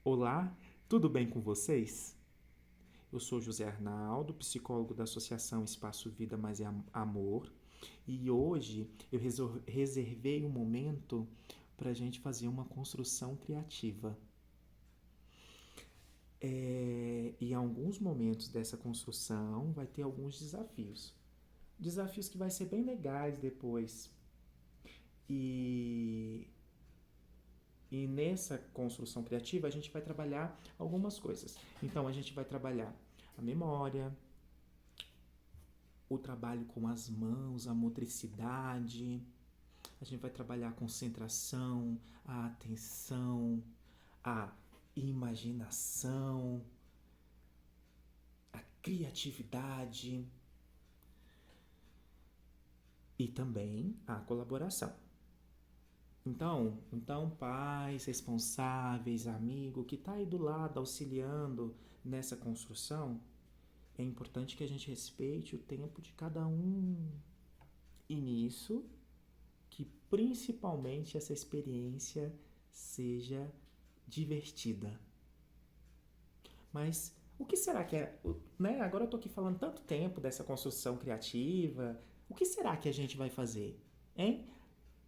Olá, tudo bem com vocês? Eu sou José Arnaldo, psicólogo da Associação Espaço Vida Mais Amor, e hoje eu reservei um momento para a gente fazer uma construção criativa. E em alguns momentos dessa construção vai ter alguns desafios. Desafios que vai ser bem legais depois. E, e nessa construção criativa a gente vai trabalhar algumas coisas. Então a gente vai trabalhar a memória, o trabalho com as mãos, a motricidade. A gente vai trabalhar a concentração, a atenção, a imaginação, a criatividade e também a colaboração. Então pais responsáveis, amigo que está aí do lado auxiliando nessa construção, é importante que a gente respeite o tempo de cada um. E nisso, que principalmente essa experiência seja divertida. Mas o que será que é, né? Agora eu tô aqui falando tanto tempo dessa construção criativa. O que será que a gente vai fazer? Hein?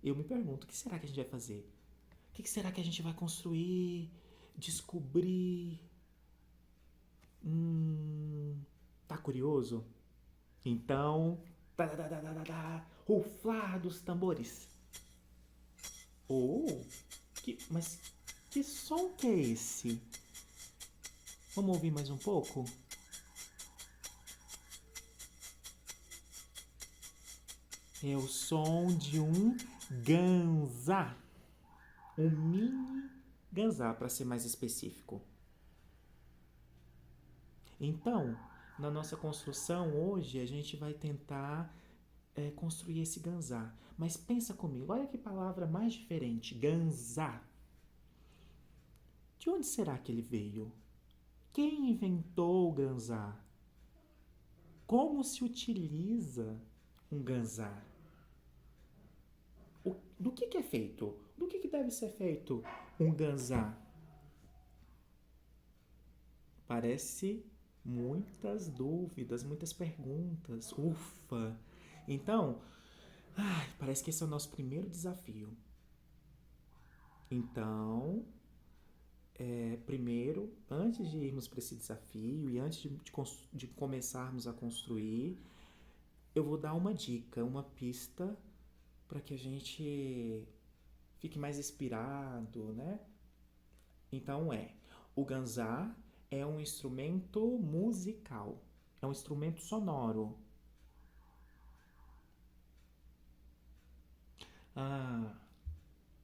Eu me pergunto, o que será que a gente vai fazer? O que será que a gente vai construir? Descobrir? Tá curioso? Então, ruflar dos tambores. Oh, mas que som que é esse? Vamos ouvir mais um pouco? É o som de um ganzá. Um mini ganzá, para ser mais específico. Então, na nossa construção hoje, a gente vai tentar construir esse ganzá. Mas pensa comigo, olha que palavra mais diferente, ganzá. De onde será que ele veio? Quem inventou o ganzá? Como se utiliza um ganzá? Do que é feito? Do que deve ser feito um ganzá? Parece muitas dúvidas, muitas perguntas. Ufa! Então, parece que esse é o nosso primeiro desafio. Então, primeiro, antes de irmos para esse desafio e antes de começarmos a construir, eu vou dar uma dica, uma pista para que a gente fique mais inspirado, né? Então o ganzá é um instrumento musical, é um instrumento sonoro. Ah,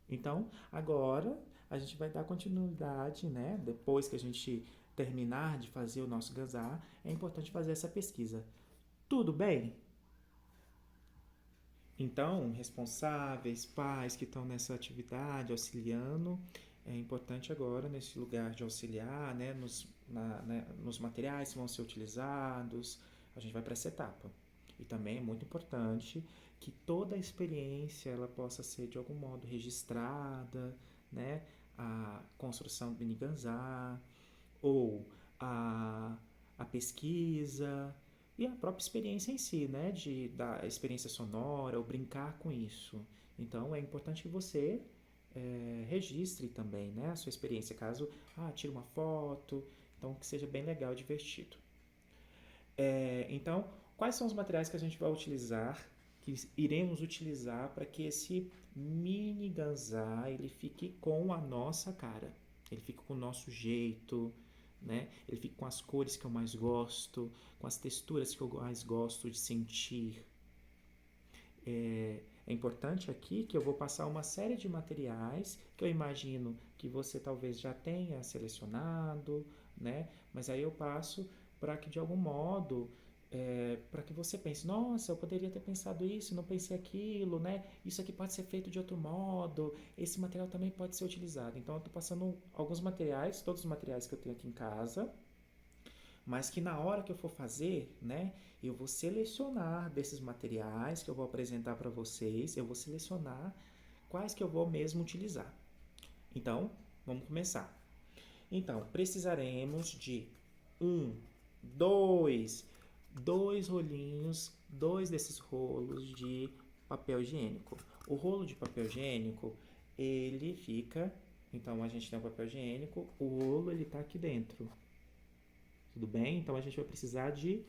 então agora a gente vai dar continuidade, né? Depois que a gente terminar de fazer o nosso ganzá, é importante fazer essa pesquisa. Tudo bem? Então, responsáveis, pais que estão nessa atividade, auxiliando, é importante agora, nesse lugar de auxiliar, né, nos materiais que vão ser utilizados, a gente vai para essa etapa. E também é muito importante que toda a experiência ela possa ser de algum modo registrada, né? A construção do miniganzá, ou a, a pesquisa e a própria experiência em si, né? Da experiência sonora, ou brincar com isso. Então é importante que você registre também, né, a sua experiência, caso tire uma foto, então que seja bem legal e divertido. Então, quais são os materiais que a gente vai utilizar, que iremos utilizar para que esse mini ganzá ele fique com a nossa cara, ele fique com o nosso jeito, né? Ele fique com as cores que eu mais gosto, com as texturas que eu mais gosto de sentir. É importante aqui que eu vou passar uma série de materiais que eu imagino que você talvez já tenha selecionado, né? Mas aí eu passo para que de algum modo para que você pense, nossa, eu poderia ter pensado isso, não pensei aquilo, né? Isso aqui pode ser feito de outro modo, esse material também pode ser utilizado. Então eu estou passando alguns materiais, todos os materiais que eu tenho aqui em casa, mas que na hora que eu for fazer, né, eu vou selecionar desses materiais que eu vou apresentar para vocês, eu vou selecionar quais que eu vou mesmo utilizar. Então, vamos começar. Então, precisaremos de um, dois rolinhos, dois desses rolos de papel higiênico. O rolo de papel higiênico, ele fica, então a gente tem o papel higiênico, o rolo ele tá aqui dentro. Tudo bem? Então a gente vai precisar de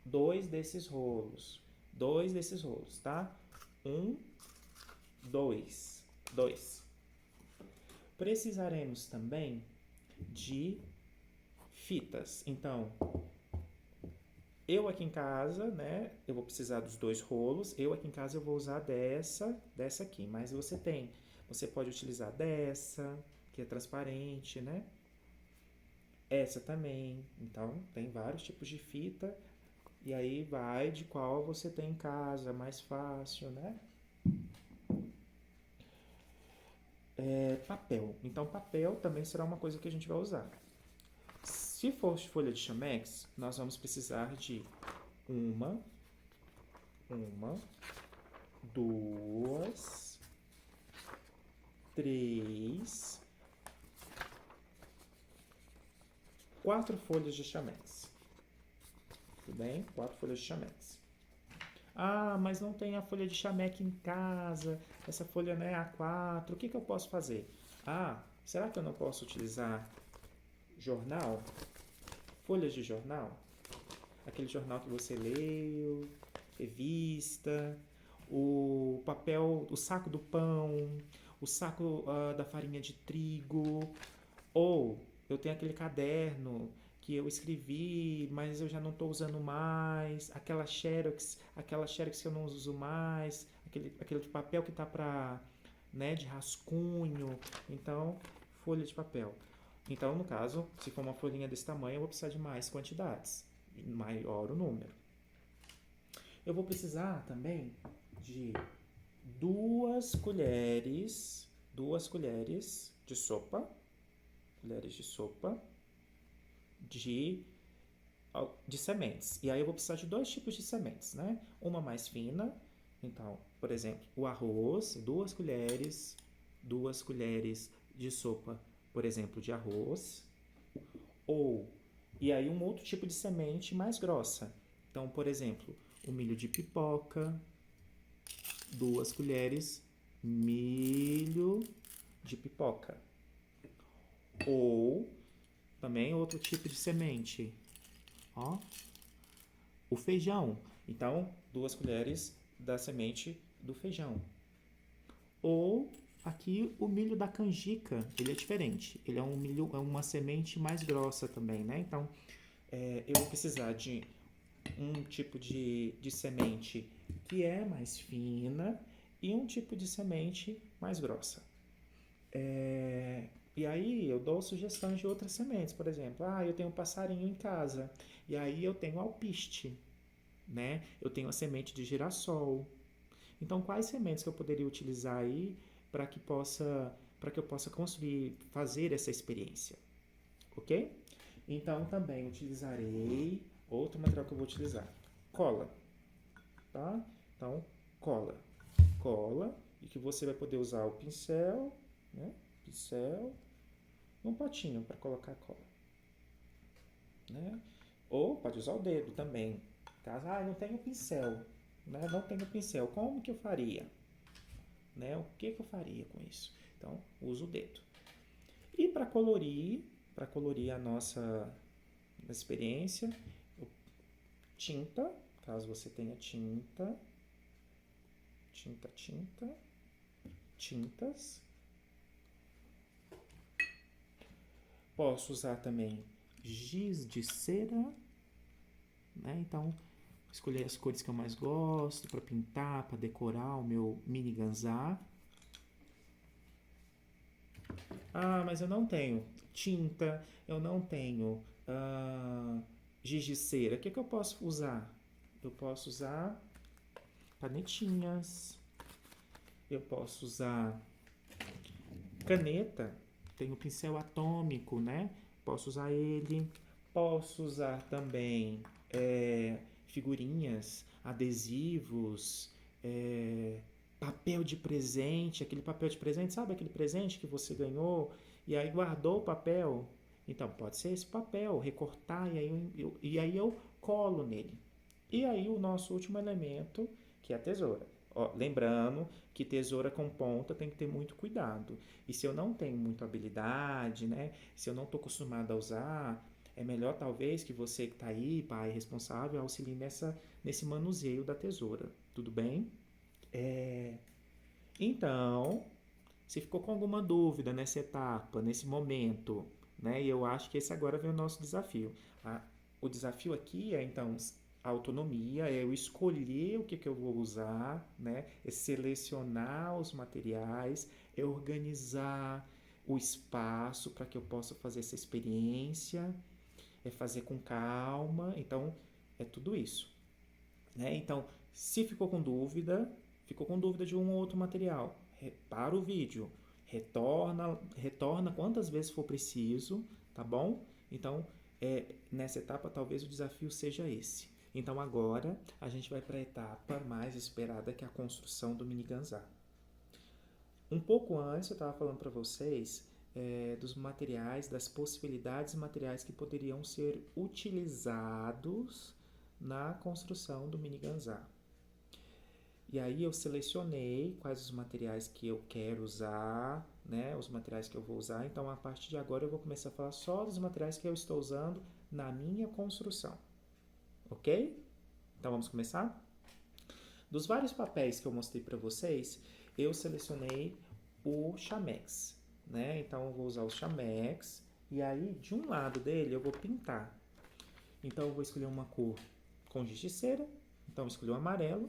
dois desses rolos. Dois desses rolos, tá? Um, dois. Precisaremos também de fitas. Então, eu aqui em casa, né, eu vou precisar dos dois rolos. Eu aqui em casa eu vou usar dessa aqui, mas você pode utilizar dessa, que é transparente, né? Essa também. Então, tem vários tipos de fita. E aí vai de qual você tem em casa, mais fácil, né? Papel. Então, papel também será uma coisa que a gente vai usar. Se for folha de chamex, nós vamos precisar de uma, duas, três, quatro folhas de chamex. Tudo bem? Quatro folhas de chamex. Ah, mas não tem a folha de chamex em casa. Essa folha não é A4. O que eu posso fazer? Ah, será que eu não posso utilizar jornal? Folhas de jornal? Aquele jornal que você leu, revista, o papel, o saco do pão, o saco da farinha de trigo, ou eu tenho aquele caderno que eu escrevi, mas eu já não estou usando mais, aquela xerox que eu não uso mais, aquele papel que está para, né, de rascunho, então folha de papel. Então, no caso, se for uma folhinha desse tamanho, eu vou precisar de mais quantidades, de maior o número. Eu vou precisar também de duas colheres de sopa, de sementes. E aí eu vou precisar de dois tipos de sementes, né? Uma mais fina, então, por exemplo, o arroz, duas colheres de sopa, por exemplo, de arroz, ou e aí um outro tipo de semente mais grossa. Então, por exemplo, o milho de pipoca, duas colheres milho de pipoca. Ou também outro tipo de semente, ó, o feijão. Então, duas colheres da semente do feijão. Ou aqui o milho da canjica, ele é diferente. Ele é um milho, é uma semente mais grossa também, né? Então, eu vou precisar de um tipo de semente que é mais fina e um tipo de semente mais grossa. E aí eu dou sugestões de outras sementes, por exemplo, eu tenho um passarinho em casa, e aí eu tenho alpiste, né? Eu tenho a semente de girassol. Então, quais sementes que eu poderia utilizar aí para que eu possa conseguir fazer essa experiência, ok? Então, também utilizarei outro material que eu vou utilizar, cola, tá? Então, cola, e que você vai poder usar o pincel, né? Pincel, um potinho para colocar a cola, né? Ou pode usar o dedo também. Caso, não tenho pincel, né? Não tenho pincel, como que eu faria? Né? O que eu faria com isso? Então, uso o dedo. E para colorir a nossa experiência, tinta, caso você tenha tintas. Posso usar também giz de cera, né? Então, escolher as cores que eu mais gosto para pintar, para decorar o meu mini ganzá. Mas eu não tenho tinta, eu não tenho giz de cera. O que eu posso usar? Eu posso usar canetinhas, eu posso usar caneta, tem o pincel atômico, né? Posso usar ele. Posso usar também figurinhas, adesivos, papel de presente, aquele papel de presente, sabe aquele presente que você ganhou e aí guardou o papel Então, pode ser esse papel, recortar e aí eu colo nele. E aí o nosso último elemento, que é a tesoura. Ó, lembrando que tesoura com ponta tem que ter muito cuidado. E se eu não tenho muita habilidade, né? Se eu não estou acostumado a usar, é melhor talvez que você que está aí, pai responsável, auxilie nesse manuseio da tesoura. Tudo bem? Então, se ficou com alguma dúvida nessa etapa, nesse momento, né? E eu acho que esse agora vem o nosso desafio. O desafio aqui é, então, a autonomia, é eu escolher o que eu vou usar, né? É selecionar os materiais, é organizar o espaço para que eu possa fazer essa experiência, é fazer com calma. Então, é tudo isso, né? Então, se ficou com dúvida de um ou outro material, para o vídeo, retorna quantas vezes for preciso, tá bom? Então, nessa etapa, talvez o desafio seja esse. Então, agora a gente vai para a etapa mais esperada, que é a construção do mini ganzá. Um pouco antes, eu estava falando para vocês dos materiais, das possibilidades materiais que poderiam ser utilizados na construção do mini ganzá. E aí eu selecionei quais os materiais que eu quero usar, né? Os materiais que eu vou usar. Então, a partir de agora eu vou começar a falar só dos materiais que eu estou usando na minha construção. Ok? Então, vamos começar? Dos vários papéis que eu mostrei para vocês, eu selecionei o chamex, né? Então, eu vou usar o chamex. E aí, de um lado dele, eu vou pintar. Então, eu vou escolher uma cor com giz de cera. Então, eu escolhi o amarelo.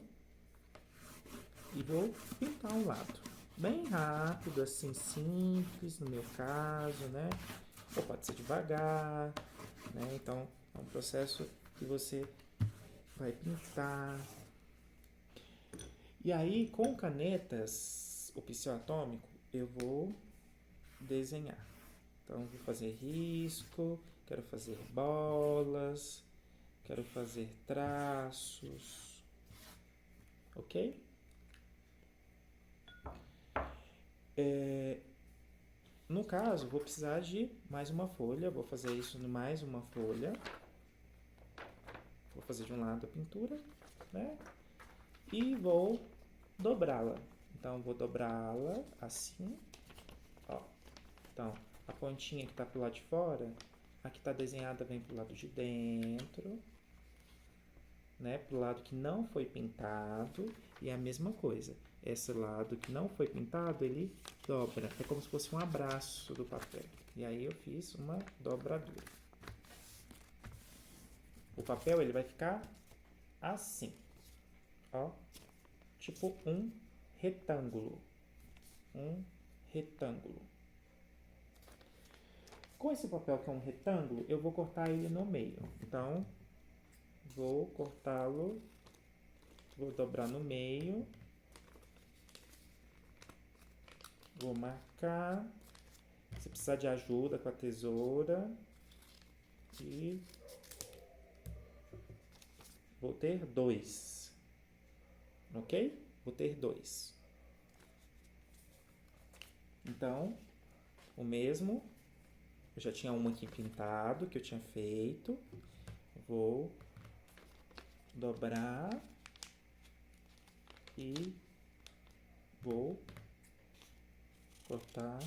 E vou pintar um lado. Bem rápido, assim, simples, no meu caso, né? Ou pode ser devagar, né? Então, é um processo que você vai pintar. E aí, com canetas, o pincel atômico, eu vou desenhar. Então, vou fazer risco, quero fazer bolas, quero fazer traços, ok? No caso, vou precisar de mais uma folha. Vou fazer isso em mais uma folha. Vou fazer de um lado a pintura, né? E vou dobrá-la. Então, vou dobrá-la assim, ó. Então, a pontinha que está pro lado de fora, a que está desenhada vem pro lado de dentro, né? Pro lado que não foi pintado. E a mesma coisa. Esse lado que não foi pintado, ele dobra. É como se fosse um abraço do papel. E aí eu fiz uma dobradura. O papel ele vai ficar assim, ó, tipo um retângulo. Um retângulo. Com esse papel que é um retângulo, eu vou cortar ele no meio. Então, vou cortá-lo, vou dobrar no meio. Vou marcar. Se precisar de ajuda com a tesoura. E vou ter 2. Ok? Vou ter 2. Então, o mesmo. Eu já tinha um aqui pintado, que eu tinha feito. Vou dobrar. E vou cortar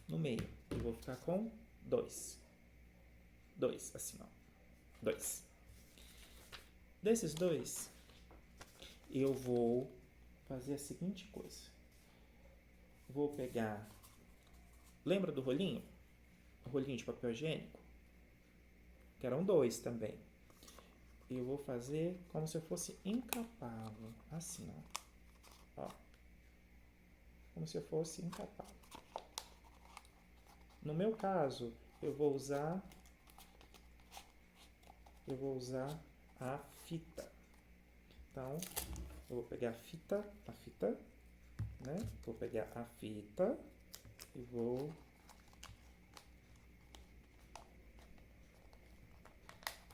no meio. E vou ficar com 2. 2, assim, ó. 2. Desses 2, eu vou fazer a seguinte coisa. Vou pegar... Lembra do rolinho? O rolinho de papel higiênico? Que eram 2 também. Eu vou fazer como se eu fosse encapá-lo. Assim, ó. Ó. Como se eu fosse encapá-lo. No meu caso, eu vou usar a fita. Então, eu vou pegar a fita, né? Vou pegar a fita e vou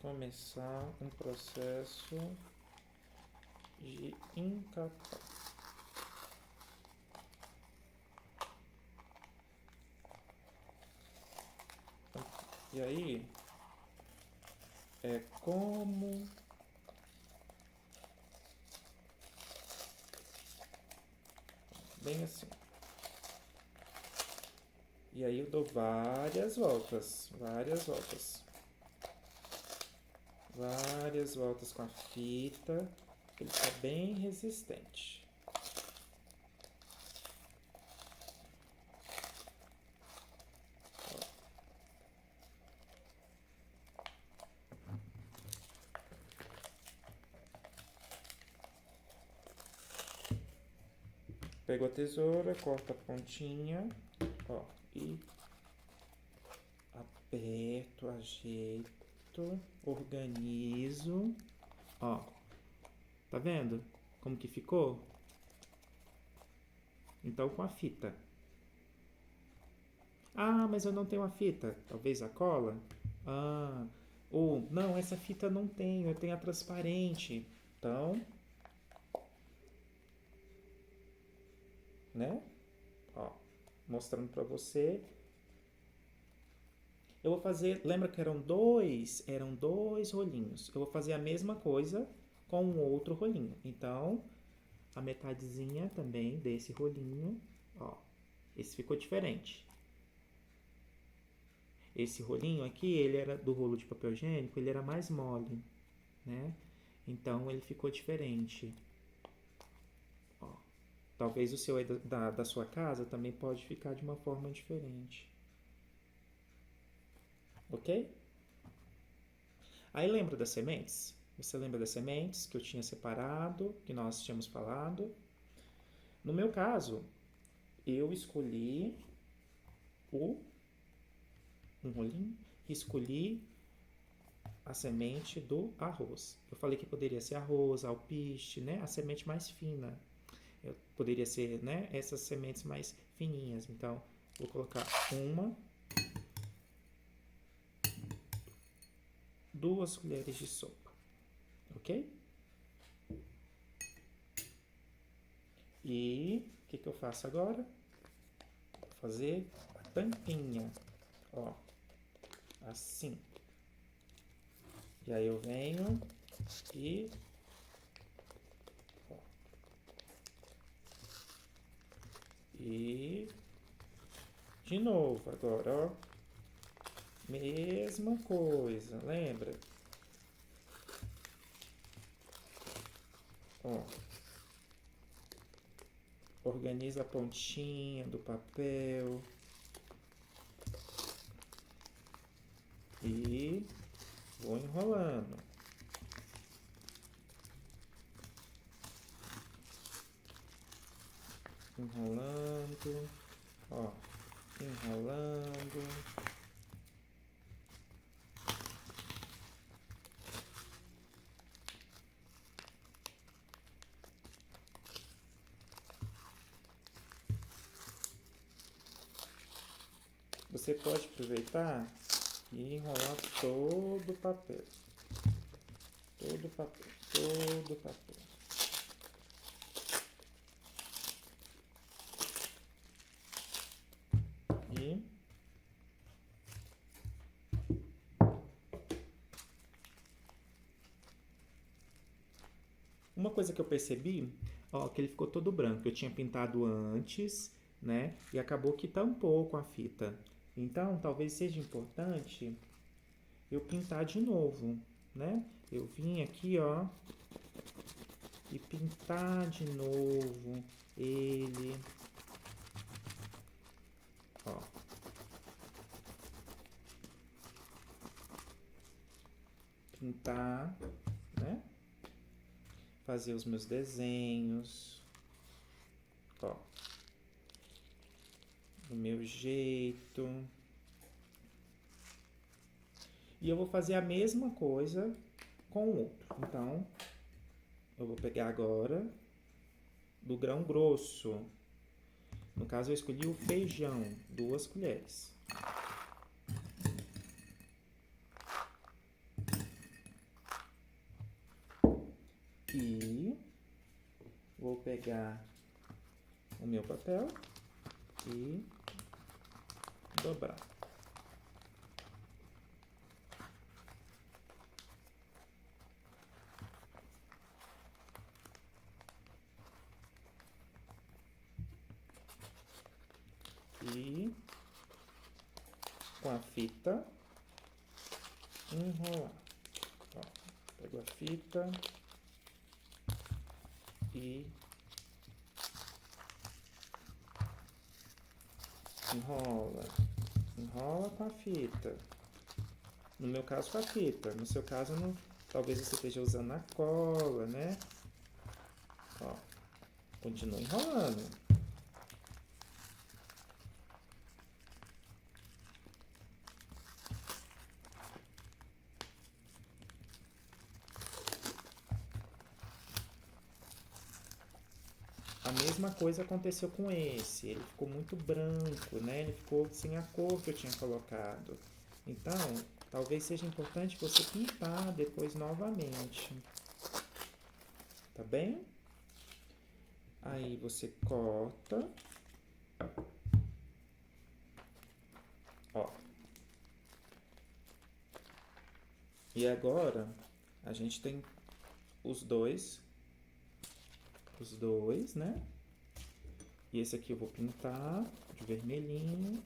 começar um processo de encapar. E aí, é como bem assim. E aí eu dou várias voltas, várias voltas com a fita, ele está bem resistente. Pego a tesoura, corto a pontinha, ó, e aperto, ajeito, organizo, ó, tá vendo como que ficou? Então com a fita. Ah, mas eu não tenho a fita, talvez a cola? Ah, ou não, essa fita não tenho, eu tenho a transparente. Então, né? Ó, mostrando pra você. Eu vou fazer, lembra que eram dois rolinhos. Eu vou fazer a mesma coisa com um outro rolinho. Então, a metadezinha também desse rolinho, ó. Esse ficou diferente. Esse rolinho aqui, ele era do rolo de papel higiênico, ele era mais mole, né? Então, ele ficou diferente. Ó. Talvez o seu aí da sua casa também pode ficar de uma forma diferente. Ok? Aí lembra das sementes? Você lembra das sementes que eu tinha separado, que nós tínhamos falado? No meu caso, eu escolhi um rolinho e escolhi a semente do arroz. Eu falei que poderia ser arroz, alpiste, né? A semente mais fina. Poderia ser, né? Essas sementes mais fininhas. Então, vou colocar duas colheres de sopa, ok? E o que eu faço agora? Vou fazer a tampinha, ó, assim. E aí eu venho e ó, e de novo agora, ó, mesma coisa, lembra? Ó, organiza a pontinha do papel e vou enrolando. Enrolando, ó, enrolando. Você pode aproveitar e enrolar todo o papel. Todo o papel, todo o papel. E uma coisa que eu percebi, ó, que ele ficou todo branco. Eu tinha pintado antes, né? E acabou que tampou com a fita. Então, talvez seja importante eu pintar de novo, né? Eu vim aqui, ó, e pintar de novo ele, ó. Pintar, né? Fazer os meus desenhos, ó, do meu jeito. E eu vou fazer a mesma coisa com o outro. Então, eu vou pegar agora do grão grosso. No caso, eu escolhi o feijão, 2 colheres. E vou pegar o meu papel e dobrar. E com a fita enrolar. Ó, pego a fita e enrola com a fita. No meu caso, com a fita. No seu caso, não, talvez você esteja usando a cola, né? Ó, continua enrolando. A mesma coisa aconteceu com esse. Ele ficou muito branco, né? Ele ficou sem a cor que eu tinha colocado. Então, talvez seja importante você pintar depois novamente. Tá bem? Aí você corta. Ó. E agora a gente tem os dois, né? E esse aqui eu vou pintar de vermelhinho.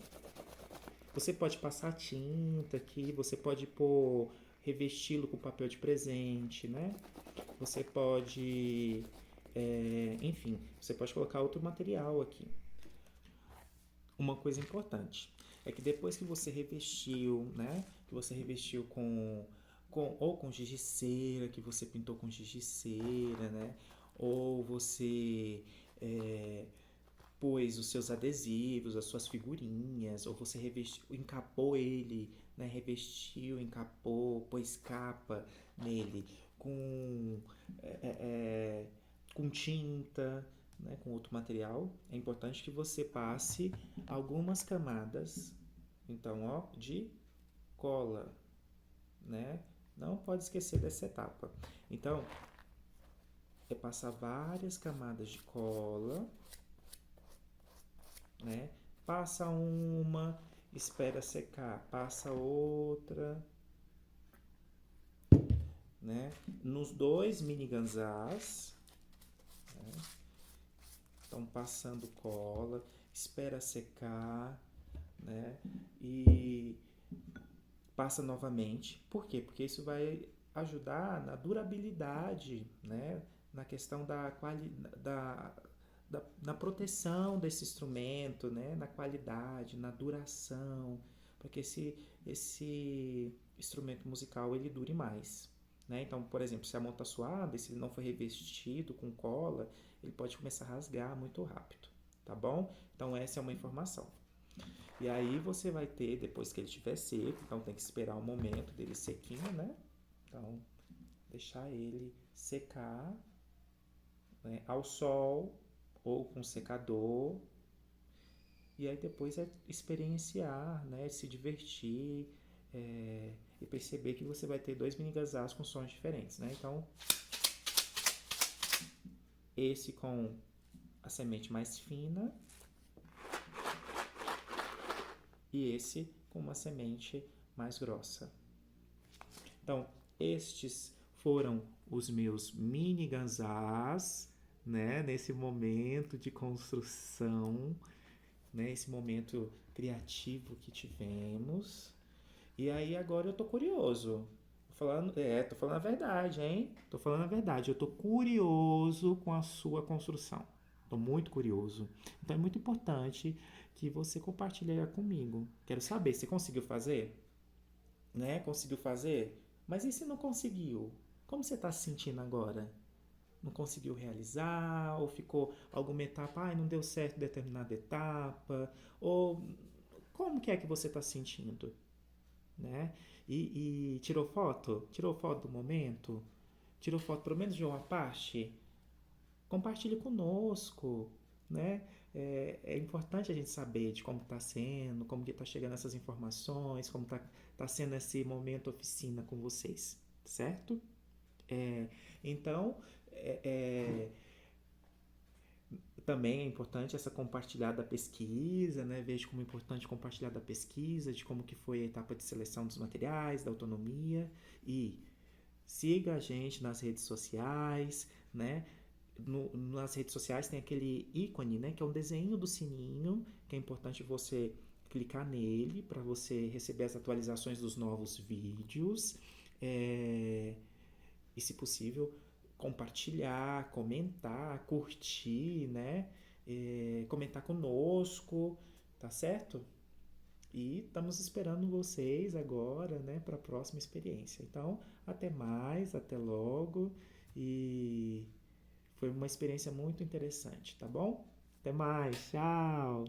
Você pode passar tinta aqui, você pode pôr, revesti-lo com papel de presente, né? Você pode, enfim, você pode colocar outro material aqui. Uma coisa importante é que depois que você revestiu, né? Que você revestiu ou com giz de cera, que você pintou com giz de cera, né? Ou você pôs os seus adesivos, as suas figurinhas, ou você revestiu, encapou ele, né? Revestiu, encapou, pôs capa nele com, com tinta, né? Com outro material. É importante que você passe algumas camadas, então, ó, de cola, né? Não pode esquecer dessa etapa. Então, é passar várias camadas de cola, né? Passa uma, espera secar, passa outra, né? Nos dois mini ganzás, né? Então passando cola, espera secar, né? E passa novamente. Por quê? Porque isso vai ajudar na durabilidade, né? Na questão na proteção desse instrumento, né? Na qualidade, na duração, para que esse instrumento musical ele dure mais. Né? Então, por exemplo, se a mão está suada, se ele não for revestido com cola, ele pode começar a rasgar muito rápido, tá bom? Então, essa é uma informação. E aí você vai ter, depois que ele estiver seco, então tem que esperar o momento dele sequinho, né? Então, deixar ele secar, né, ao sol ou com secador. E aí depois é experienciar, né? Se divertir e perceber que você vai ter dois mini gasás com sons diferentes, né? Então, esse com a semente mais fina e esse com uma semente mais grossa. Então, estes foram os meus mini ganzás, né? Nesse momento de construção, né? Esse momento criativo que tivemos. E aí agora eu tô curioso. Tô falando a verdade, hein? Tô falando a verdade. Eu tô curioso com a sua construção. Tô muito curioso. Então é muito importante que você compartilhe comigo. Quero saber, você conseguiu fazer? Né? Conseguiu fazer? Mas e se não conseguiu? Como você está se sentindo agora? Não conseguiu realizar? Ou ficou alguma etapa, não deu certo determinada etapa? Ou como que é que você está se sentindo? Né? E tirou foto? Tirou foto do momento? Tirou foto pelo menos de uma parte? Compartilhe conosco, né? É importante a gente saber de como está sendo, como que está chegando essas informações, como tá sendo esse momento oficina com vocês, certo? É, então, é, é, também é importante essa compartilhar da pesquisa, né? Vejo como é importante compartilhar da pesquisa, de como que foi a etapa de seleção dos materiais, da autonomia. E siga a gente nas redes sociais, né? nas redes sociais tem aquele ícone, né, que é um desenho do sininho, que é importante você clicar nele para você receber as atualizações dos novos vídeos. É, e, se possível, compartilhar, comentar, curtir, né? Comentar conosco, tá certo? E estamos esperando vocês agora, né, para a próxima experiência. Então, até mais, até logo. E foi uma experiência muito interessante, tá bom? Até mais, tchau!